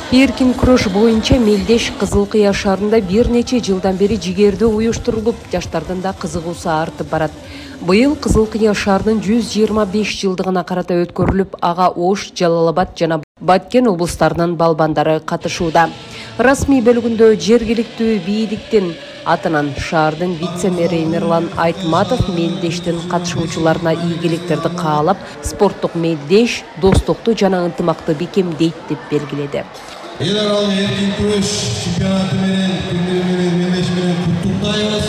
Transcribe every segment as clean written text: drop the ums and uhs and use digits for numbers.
Эркин күрөш боюнча Мелдеш Кызылкыя шаарында бир нече жылдан бери жигердүү уюштурулуп, жаштардын да кызыгуусу артып барат. Быйыл Кызылкыя шаарынын 125 жылдыгына карата өткөрүлүп, ага Ош, Жалал-Абад жана Баткен облустарынын балбандары катышууда. Расмий бөлүгүндө жергиликтүү бийликтин атынан шаардын вице-мэри Мирлан Айтматов Мелдештин катышуучуларына ийгиликтерди каалап, спорттук Мелдеш достукту жана ынтымакты бекемдейт деп белгиледи. Эл аралык эркин күрөш чемпионаты менен күндөрү менен Мелдеш менен куттуктайбыз.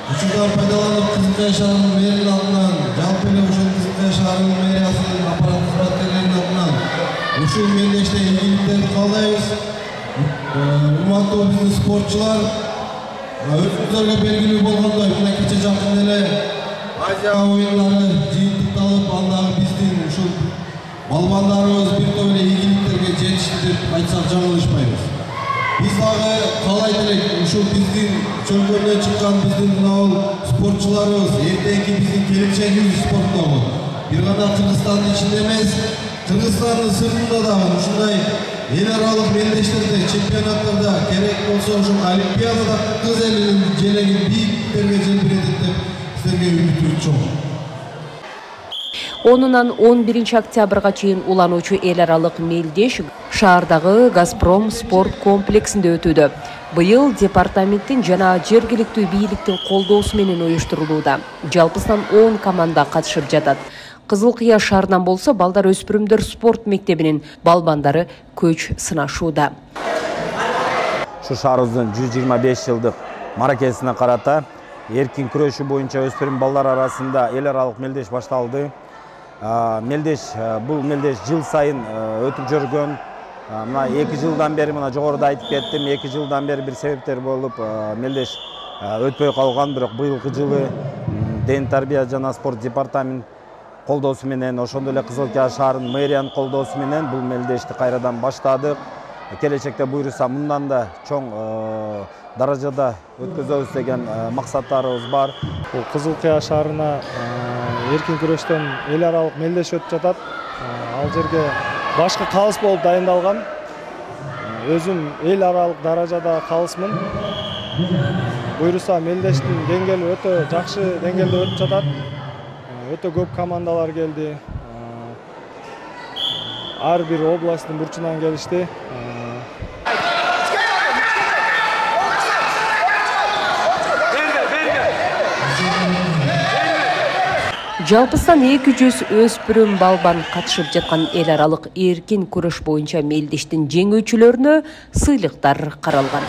Учурдан пайдаланып Кызылкыя шаарынын мэринин алдынан, жалпы эле ушул Кызылкыя шаарынын мэриясынын аппарат кызматкерлеринин алдынан ушул Мелдеште ийгиликтерди каалайбыз. Урматтуу биздин спортчулар, өзүңүздөргө белгилүү болгондой, мына кече жакын эле Азия оюндары жыйынтыкталып, андагы биздин ушул балбандарыбыз бир топ эле ийгиликтерге жетишти деп айтсак жаңылышпайбыз. Биз дагы каалайт элек, ушул биздин чөлкөдөн чыккан биздин мына спортчуларыбыз эртеңки биздин келечегибиз спортто болот. Бир гана Кыргызстандын ичинде эмес, Кыргызстандын сыртында дагы ушундай эл аралык мелдештерде, чемпионаттарда, керек болсо ушул Олимпиадада кыз элинин желегин бийиктерге желбиретет деп силерге үмүтүбүз чоң. 10-нан 11 октябрга чейин улануучу эл аралык Мелдеш шаардагы Газпром спорт комплексинде өтүүдө. Быйыл департаменттин жана жергиликтүү бийликтин колдоосу менен уюштурулууда. Жалпысынан 10 команда катышып жатат. Кызылкыя шаарынан болсо балдар өспүрүмдөр спорт мектебинин балбандары көч сынашууда. Ушу шаарыбыздын 125 жылдык маракесине карата эркин күрөшү боюнча өспүрүм балдар арасында эл аралык мелдеш башталды. Бул мелдеш жыл сайын өтүп жүргөн. Мына 2 жылдан бери, мына жогоруда айтып кеттим, 2 жылдан бери бир себептер болуп мелдеш өтпөй калган, бирок быйылкы жылы ден тарбия жана спорт департамент колдоосу менен, ошондой эле Кызылкыя шаарынын мэриянын колдоосу менен бул мелдешти кайрадан баштадык. Келечекте буйруса мындан да чоң даражада өткөзөбүз деген максаттарыбыз бар. Бул Кызылкыя шаарына эркин күрөштөн эл аралык мелдеш өтүп жатат. Ал жерге башкы калыс болуп дайындалган. Өзүм эл аралык даражада калысмын. Буйруса мелдештин деңгээли өтө жакшы деңгээлде өтүп жатат. Өтө көп командалар келди. Ар бир областтын бурчунан келишти. Жалпыстан 200 өспүрүм балбан катышып жаткан эл аралык эркин күрөш боюнча Мелдештин жеңүүчүлөрүнө сыйлыктар каралган.